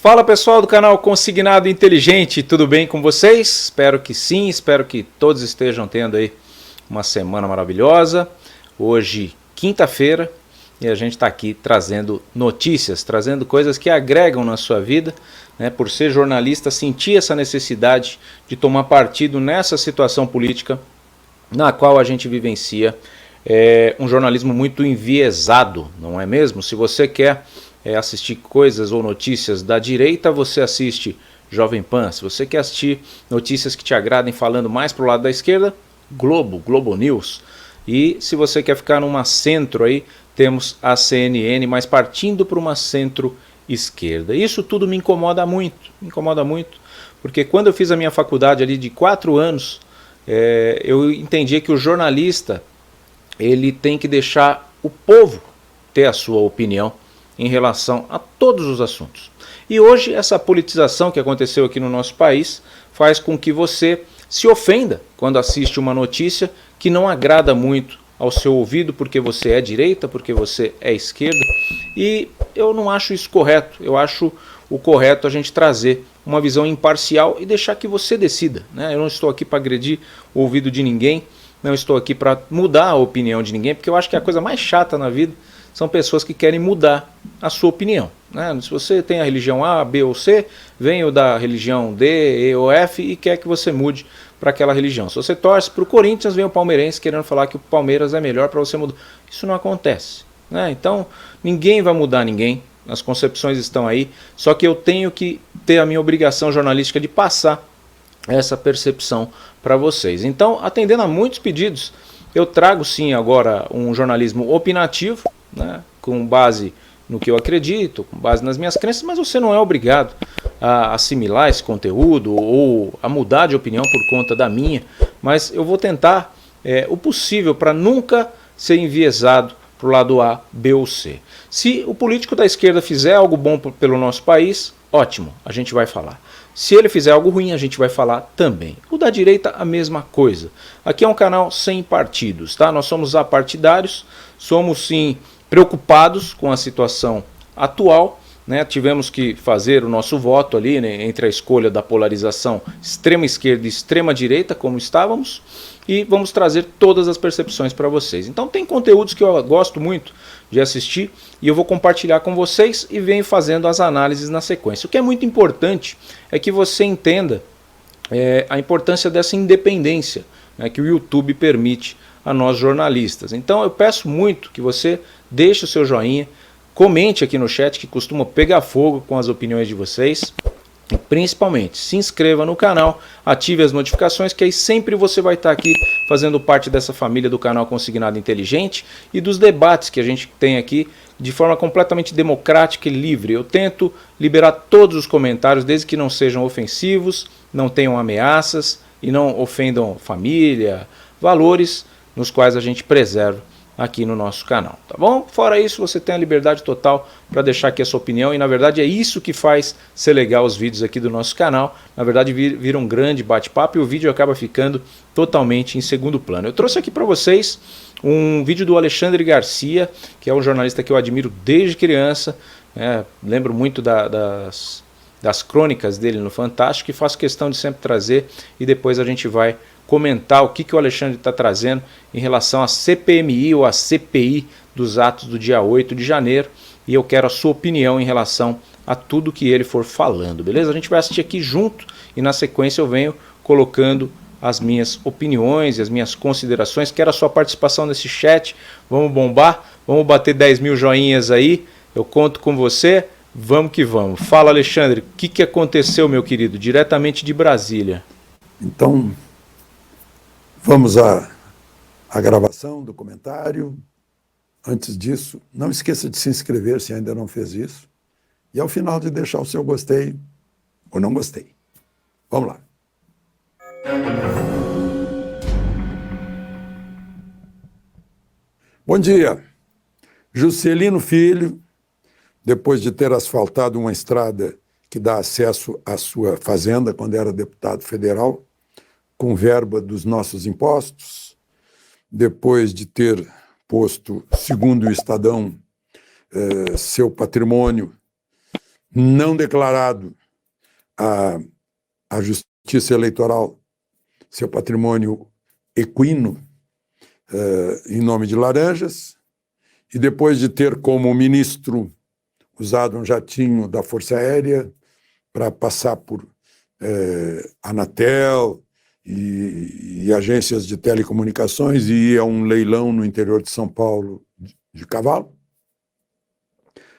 Fala pessoal do canal Consignado Inteligente, tudo bem com vocês? Espero que sim, espero que todos estejam tendo aí uma semana maravilhosa. Hoje, quinta-feira, e a gente está aqui trazendo notícias, trazendo coisas que agregam na sua vida, né? Por ser jornalista, sentir essa necessidade de tomar partido nessa situação política na qual a gente vivencia. É um jornalismo muito enviesado, não é mesmo? Se você quer assistir coisas ou notícias da direita, você assiste Jovem Pan. Se você quer assistir notícias que te agradem falando mais para o lado da esquerda, Globo News. E se você quer ficar numa centro aí, temos a CNN, mas partindo para uma centro-esquerda. Isso tudo me incomoda muito, porque quando eu fiz a minha faculdade ali de 4 anos, eu entendi que o jornalista ele tem que deixar o povo ter a sua opinião em relação a todos os assuntos. E hoje essa politização que aconteceu aqui no nosso país faz com que você se ofenda quando assiste uma notícia que não agrada muito ao seu ouvido, porque você é direita, porque você é esquerda. E eu não acho isso correto. Eu acho o correto a gente trazer uma visão imparcial e deixar que você decida, né? Eu não estou aqui para agredir o ouvido de ninguém, não estou aqui para mudar a opinião de ninguém, porque eu acho que a coisa mais chata na vida são pessoas que querem mudar a sua opinião, né? Se você tem a religião A, B ou C, vem o da religião D, E ou F e quer que você mude para aquela religião. Se você torce para o Corinthians, vem o palmeirense querendo falar que o Palmeiras é melhor para você mudar. Isso não acontece, né? Então ninguém vai mudar ninguém, as concepções estão aí, só que eu tenho que ter a minha obrigação jornalística de passar essa percepção para vocês. Então, atendendo a muitos pedidos, eu trago sim agora um jornalismo opinativo, né, com base no que eu acredito, com base nas minhas crenças, mas você não é obrigado a assimilar esse conteúdo ou a mudar de opinião por conta da minha, mas eu vou tentar o possível para nunca ser enviesado para o lado A, B ou C. Se o político da esquerda fizer algo bom pelo nosso país, ótimo, a gente vai falar. Se ele fizer algo ruim, a gente vai falar também. O da direita, a mesma coisa. Aqui é um canal sem partidos, tá? Nós somos apartidários, somos sim preocupados com a situação atual, né? Tivemos que fazer o nosso voto ali, né, entre a escolha da polarização extrema esquerda e extrema direita, como estávamos, e vamos trazer todas as percepções para vocês. Então tem conteúdos que eu gosto muito de assistir e eu vou compartilhar com vocês e venho fazendo as análises na sequência. O que é muito importante é que você entenda a importância dessa independência, né, que o YouTube permite a nós jornalistas. Então eu peço muito que você deixe o seu joinha, comente aqui no chat, que costuma pegar fogo com as opiniões de vocês. E principalmente, se inscreva no canal, ative as notificações, que aí sempre você vai estar aqui fazendo parte dessa família do canal Consignado Inteligente e dos debates que a gente tem aqui de forma completamente democrática e livre. Eu tento liberar todos os comentários, desde que não sejam ofensivos, não tenham ameaças e não ofendam família, valores nos quais a gente preserva aqui no nosso canal, tá bom? Fora isso, você tem a liberdade total para deixar aqui a sua opinião e na verdade é isso que faz ser legal os vídeos aqui do nosso canal. Na verdade vira um grande bate-papo e o vídeo acaba ficando totalmente em segundo plano. Eu trouxe aqui para vocês um vídeo do Alexandre Garcia, que é um jornalista que eu admiro desde criança, né? Lembro muito das crônicas dele no Fantástico e faço questão de sempre trazer e depois a gente vai comentar o que o Alexandre está trazendo em relação à CPMI ou à CPI dos atos do dia 8 de janeiro. E eu quero a sua opinião em relação a tudo que ele for falando, beleza? A gente vai assistir aqui junto e na sequência eu venho colocando as minhas opiniões e as minhas considerações. Quero a sua participação nesse chat, vamos bombar, vamos bater 10 mil joinhas aí, eu conto com você, vamos que vamos. Fala, Alexandre, o que aconteceu, meu querido, diretamente de Brasília? Então, vamos à gravação do comentário. Antes disso, não esqueça de se inscrever se ainda não fez isso. E ao final de deixar o seu gostei ou não gostei. Vamos lá. Bom dia. Juscelino Filho, depois de ter asfaltado uma estrada que dá acesso à sua fazenda quando era deputado federal, com verba dos nossos impostos, depois de ter posto, segundo o Estadão, seu patrimônio não declarado a Justiça Eleitoral seu patrimônio equino em nome de Laranjas, e depois de ter como ministro usado um jatinho da Força Aérea para passar por Anatel e agências de telecomunicações e ir a um leilão no interior de São Paulo de cavalo.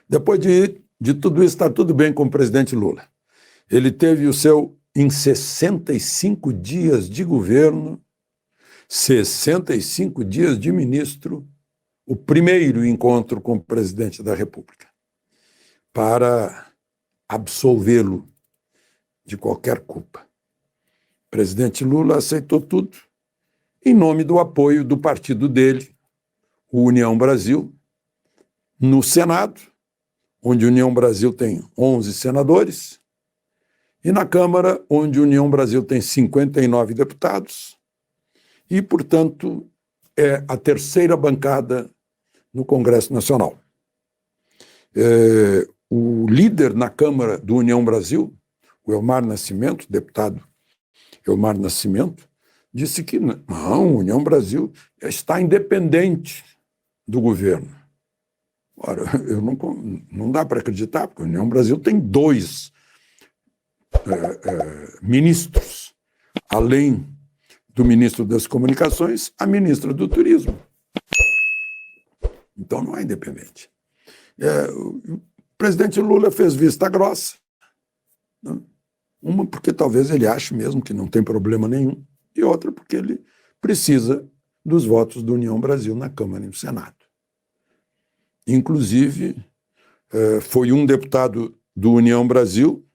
Depois de tudo isso, está tudo bem com o presidente Lula. Ele teve o seu, em 65 dias de governo, 65 dias de ministro, o primeiro encontro com o presidente da República, para absolvê-lo de qualquer culpa. O presidente Lula aceitou tudo em nome do apoio do partido dele, o União Brasil, no Senado, onde a União Brasil tem 11 senadores, e na Câmara, onde a União Brasil tem 59 deputados, e, portanto, é a terceira bancada no Congresso Nacional. O líder na Câmara do União Brasil, o Elmar Nascimento, deputado Elmar Nascimento, disse que não, a União Brasil está independente do governo. Ora, não dá para acreditar, porque a União Brasil tem 2 ministros, além do ministro das Comunicações, a ministra do Turismo. Então não é independente. O presidente Lula fez vista grossa, né? Uma porque talvez ele ache mesmo que não tem problema nenhum, e outra porque ele precisa dos votos da União Brasil na Câmara e no Senado. Inclusive, foi um deputado do União Brasil,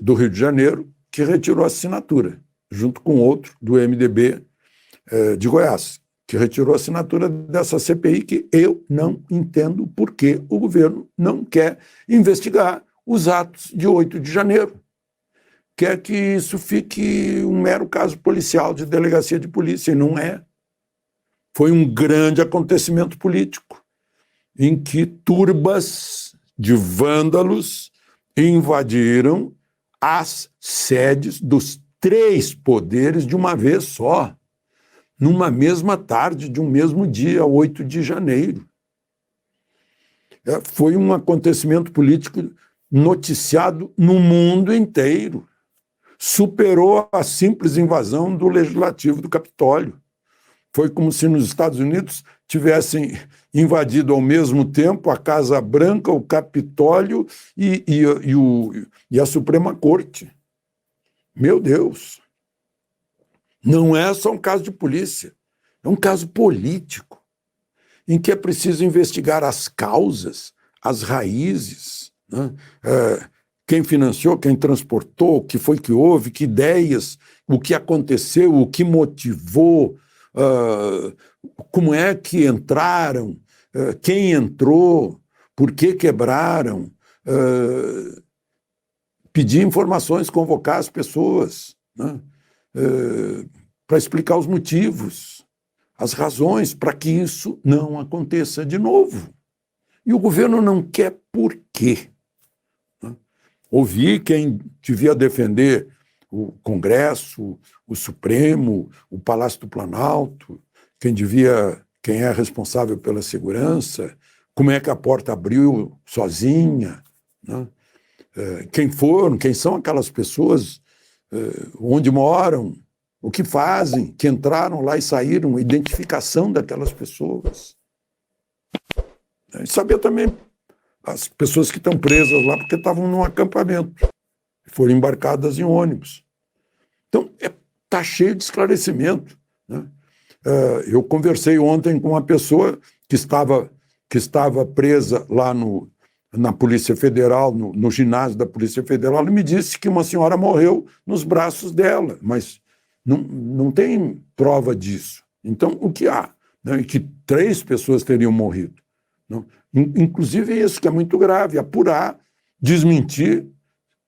do Rio de Janeiro, que retirou a assinatura, junto com outro do MDB de Goiás, que retirou a assinatura dessa CPI, que eu não entendo por que o governo não quer investigar os atos de 8 de janeiro. Quer que isso fique um mero caso policial de delegacia de polícia, e não é. Foi um grande acontecimento político, em que turbas de vândalos invadiram as sedes dos 3 poderes de uma vez só, numa mesma tarde de um mesmo dia, 8 de janeiro. Foi um acontecimento político noticiado no mundo inteiro. Superou a simples invasão do Legislativo do Capitólio. Foi como se nos Estados Unidos tivessem invadido ao mesmo tempo a Casa Branca, o Capitólio e a Suprema Corte. Meu Deus! Não é só um caso de polícia, é um caso político, em que é preciso investigar as causas, as raízes, né? Quem financiou, quem transportou, o que foi que houve, que ideias, o que aconteceu, o que motivou, como é que entraram, quem entrou, por que quebraram, pedir informações, convocar as pessoas, né? Para explicar os motivos, as razões para que isso não aconteça de novo. E o governo não quer por quê? Ouvi quem devia defender o Congresso, o Supremo, o Palácio do Planalto, quem é responsável pela segurança, como é que a porta abriu sozinha, né? Quem são aquelas pessoas, onde moram, o que fazem, que entraram lá e saíram, a identificação daquelas pessoas. E saber também as pessoas que estão presas lá porque estavam num acampamento, foram embarcadas em ônibus. Então, está cheio de esclarecimento, né? Eu conversei ontem com uma pessoa que estava presa lá na Polícia Federal, no ginásio da Polícia Federal, e me disse que uma senhora morreu nos braços dela, mas não tem prova disso. Então, o que há? Né? Que 3 pessoas teriam morrido. Não? Inclusive isso que é muito grave, apurar, desmentir,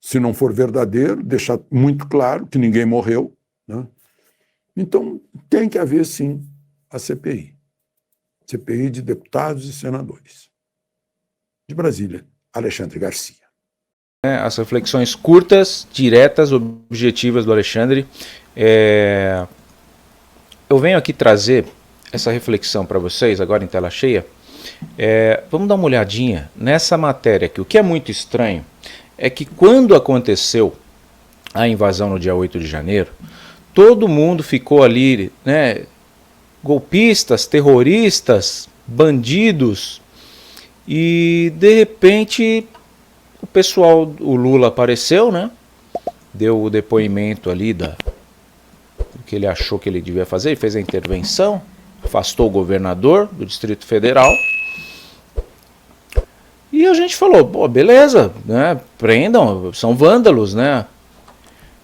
se não for verdadeiro, deixar muito claro que ninguém morreu, né? Então, tem que haver, sim, a CPI. CPI de deputados e senadores. De Brasília. Alexandre Garcia. As reflexões curtas, diretas, objetivas do Alexandre. Eu venho aqui trazer essa reflexão para vocês, agora em tela cheia. Vamos dar uma olhadinha nessa matéria aqui. O que é muito estranho é que quando aconteceu a invasão no dia 8 de janeiro, todo mundo ficou ali, né, golpistas, terroristas, bandidos, e de repente o pessoal, o Lula apareceu, né, deu o depoimento ali do que ele achou que ele devia fazer, ele fez a intervenção, afastou o governador do Distrito Federal. E a gente falou, pô, beleza, né, prendam, são vândalos, né.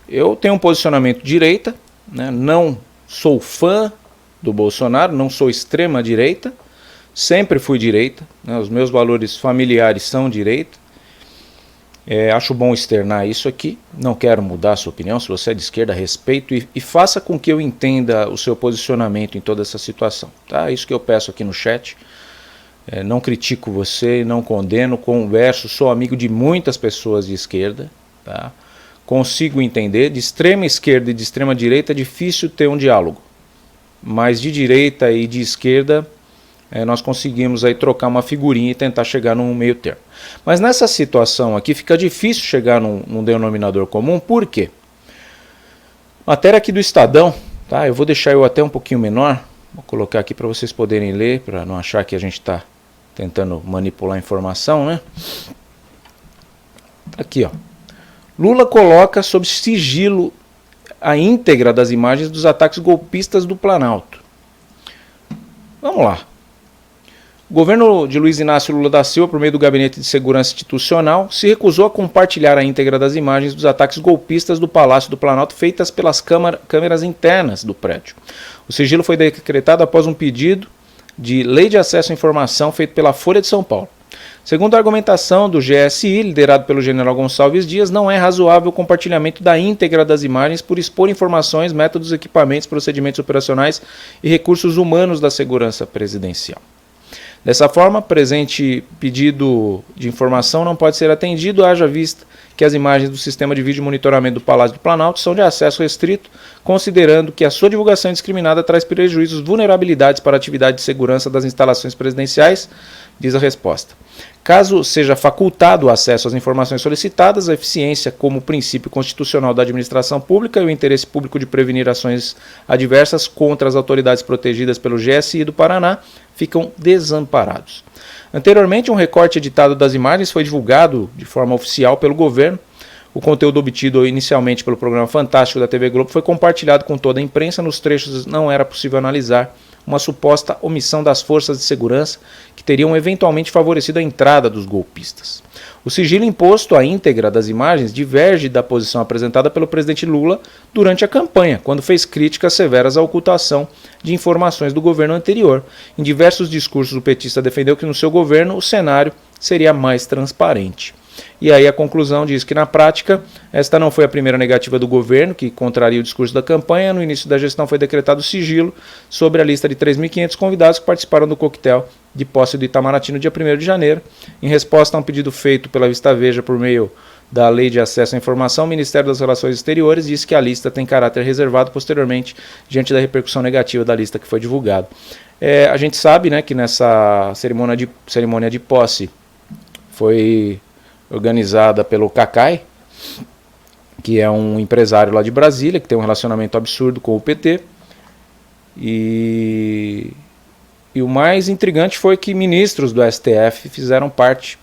Eu tenho um posicionamento direita, né, não sou fã do Bolsonaro, não sou extrema direita, sempre fui direita, né, os meus valores familiares são direita. Acho bom externar isso aqui, não quero mudar a sua opinião, se você é de esquerda, respeito e faça com que eu entenda o seu posicionamento em toda essa situação, tá? Isso que eu peço aqui no chat. Não critico você, não condeno, converso, sou amigo de muitas pessoas de esquerda, tá? Consigo entender, de extrema esquerda e de extrema direita é difícil ter um diálogo, mas de direita e de esquerda nós conseguimos aí trocar uma figurinha e tentar chegar num meio termo. Mas nessa situação aqui fica difícil chegar num denominador comum, por quê? Matéria aqui do Estadão, tá? Eu vou deixar eu até um pouquinho menor, vou colocar aqui para vocês poderem ler, para não achar que a gente está tentando manipular a informação, né? Aqui, ó. Lula coloca sob sigilo a íntegra das imagens dos ataques golpistas do Planalto. Vamos lá. O governo de Luiz Inácio Lula da Silva, por meio do Gabinete de Segurança Institucional, se recusou a compartilhar a íntegra das imagens dos ataques golpistas do Palácio do Planalto feitas pelas câmeras internas do prédio. O sigilo foi decretado após um pedido de Lei de Acesso à Informação feito pela Folha de São Paulo. Segundo a argumentação do GSI, liderado pelo general Gonçalves Dias, não é razoável o compartilhamento da íntegra das imagens por expor informações, métodos, equipamentos, procedimentos operacionais e recursos humanos da segurança presidencial. Dessa forma, presente pedido de informação não pode ser atendido, haja vista que as imagens do sistema de vídeo monitoramento do Palácio do Planalto são de acesso restrito, considerando que a sua divulgação indiscriminada traz prejuízos, vulnerabilidades para a atividade de segurança das instalações presidenciais, diz a resposta. Caso seja facultado o acesso às informações solicitadas, a eficiência como princípio constitucional da administração pública e o interesse público de prevenir ações adversas contra as autoridades protegidas pelo GSI do Paraná ficam desamparados. Anteriormente, um recorte editado das imagens foi divulgado de forma oficial pelo governo. O conteúdo obtido inicialmente pelo programa Fantástico da TV Globo foi compartilhado com toda a imprensa. Nos trechos não era possível analisar uma suposta omissão das forças de segurança que teriam eventualmente favorecido a entrada dos golpistas. O sigilo imposto à íntegra das imagens diverge da posição apresentada pelo presidente Lula durante a campanha, quando fez críticas severas à ocultação de informações do governo anterior. Em diversos discursos, o petista defendeu que no seu governo o cenário seria mais transparente. E aí a conclusão diz que, na prática, esta não foi a primeira negativa do governo, que contraria o discurso da campanha. No início da gestão foi decretado sigilo sobre a lista de 3.500 convidados que participaram do coquetel de posse do Itamaraty no dia 1º de janeiro. Em resposta a um pedido feito pela Vista Veja por meio da Lei de Acesso à Informação, o Ministério das Relações Exteriores disse que a lista tem caráter reservado posteriormente, diante da repercussão negativa da lista que foi divulgada. A gente sabe, né, que nessa cerimônia de posse foi organizada pelo Cacai, que é um empresário lá de Brasília, que tem um relacionamento absurdo com o PT. E o mais intrigante foi que ministros do STF fizeram parte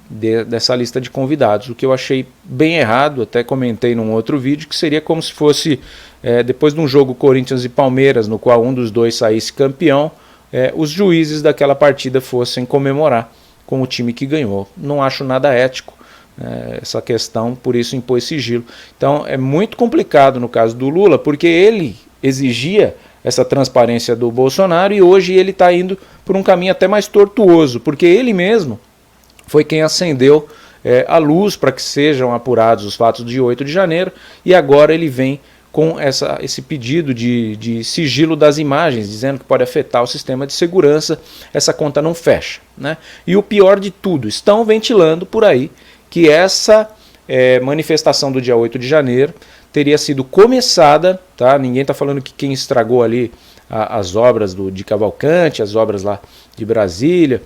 dessa lista de convidados, o que eu achei bem errado, até comentei num outro vídeo, que seria como se fosse, depois de um jogo Corinthians e Palmeiras, no qual um dos dois saísse campeão, os juízes daquela partida fossem comemorar com o time que ganhou. Não acho nada ético essa questão, por isso impôs sigilo. Então é muito complicado no caso do Lula, porque ele exigia essa transparência do Bolsonaro e hoje ele está indo por um caminho até mais tortuoso, porque ele mesmo foi quem acendeu a luz para que sejam apurados os fatos de 8 de janeiro e agora ele vem com esse pedido de sigilo das imagens, dizendo que pode afetar o sistema de segurança, essa conta não fecha, né? E o pior de tudo, estão ventilando por aí que essa manifestação do dia 8 de janeiro teria sido começada, tá? Ninguém está falando que quem estragou ali as obras de Cavalcante, as obras lá de Brasília,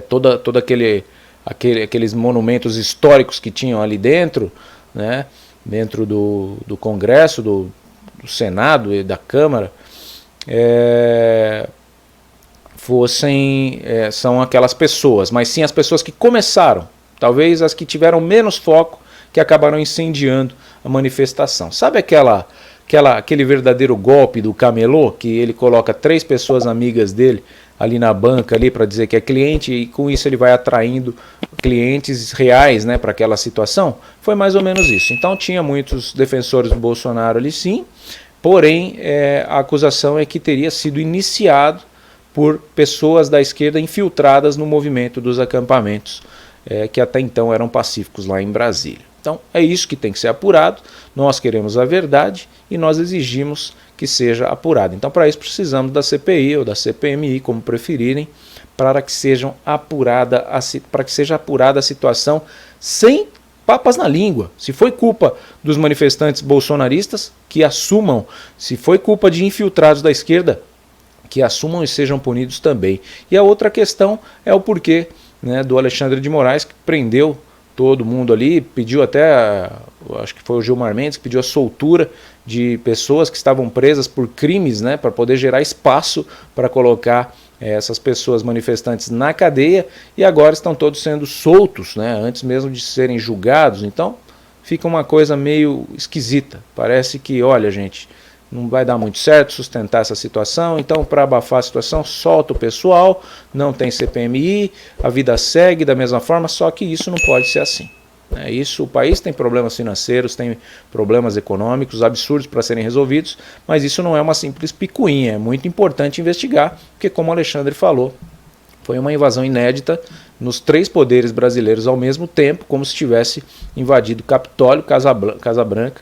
todo aqueles monumentos históricos que tinham ali dentro, né? Dentro do Congresso, do Senado e da Câmara, são aquelas pessoas, mas sim as pessoas que começaram, talvez as que tiveram menos foco, que acabaram incendiando a manifestação. Sabe aquele verdadeiro golpe do camelô, que ele coloca 3 pessoas amigas dele ali na banca ali para dizer que é cliente, e com isso ele vai atraindo clientes reais, né, para aquela situação? Foi mais ou menos isso. Então tinha muitos defensores do Bolsonaro ali, sim, porém a acusação é que teria sido iniciado por pessoas da esquerda infiltradas no movimento dos acampamentos, que até então eram pacíficos lá em Brasília. Então é isso que tem que ser apurado, nós queremos a verdade e nós exigimos que seja apurado. Então para isso precisamos da CPI ou da CPMI, como preferirem, para que seja apurada a situação sem papas na língua. Se foi culpa dos manifestantes bolsonaristas, que assumam. Se foi culpa de infiltrados da esquerda, que assumam e sejam punidos também. E a outra questão é o porquê, né, do Alexandre de Moraes, que prendeu todo mundo ali, pediu até, acho que foi o Gilmar Mendes, que pediu a soltura de pessoas que estavam presas por crimes, né, para poder gerar espaço para colocar essas pessoas manifestantes na cadeia, e agora estão todos sendo soltos, né, antes mesmo de serem julgados. Então fica uma coisa meio esquisita. Parece que, olha, gente, não vai dar muito certo sustentar essa situação, então para abafar a situação, solta o pessoal, não tem CPMI, a vida segue da mesma forma, só que isso não pode ser assim. O país tem problemas financeiros, tem problemas econômicos absurdos para serem resolvidos, mas isso não é uma simples picuinha, é muito importante investigar, porque como o Alexandre falou, foi uma invasão inédita nos 3 poderes brasileiros ao mesmo tempo, como se tivesse invadido Capitólio, Casa Branca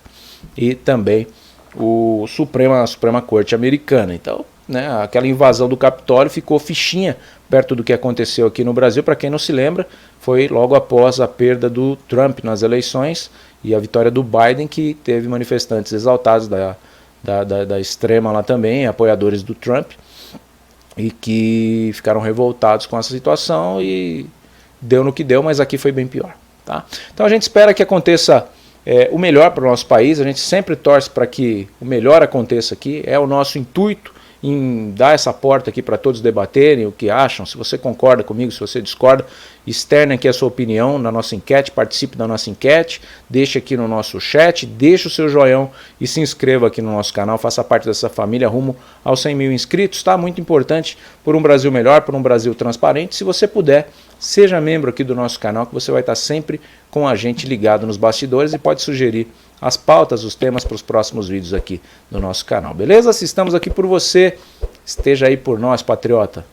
e também a Suprema Corte americana. Então, né, aquela invasão do Capitólio ficou fichinha perto do que aconteceu aqui no Brasil. Para quem não se lembra, foi logo após a perda do Trump nas eleições e a vitória do Biden, que teve manifestantes exaltados da extrema lá também, apoiadores do Trump, e que ficaram revoltados com essa situação, e deu no que deu, mas aqui foi bem pior, tá? Então a gente espera que aconteça o melhor para o nosso país. A gente sempre torce para que o melhor aconteça aqui, é o nosso intuito em dar essa porta aqui para todos debaterem o que acham. Se você concorda comigo, se você discorda, externe aqui a sua opinião na nossa enquete, participe da nossa enquete, deixe aqui no nosso chat, deixe o seu joinha e se inscreva aqui no nosso canal, faça parte dessa família rumo aos 100 mil inscritos, tá? Muito importante por um Brasil melhor, por um Brasil transparente. Se você puder, seja membro aqui do nosso canal, que você vai estar sempre com a gente ligado nos bastidores e pode sugerir as pautas, os temas para os próximos vídeos aqui do nosso canal, beleza? Se estamos aqui por você, esteja aí por nós, patriota.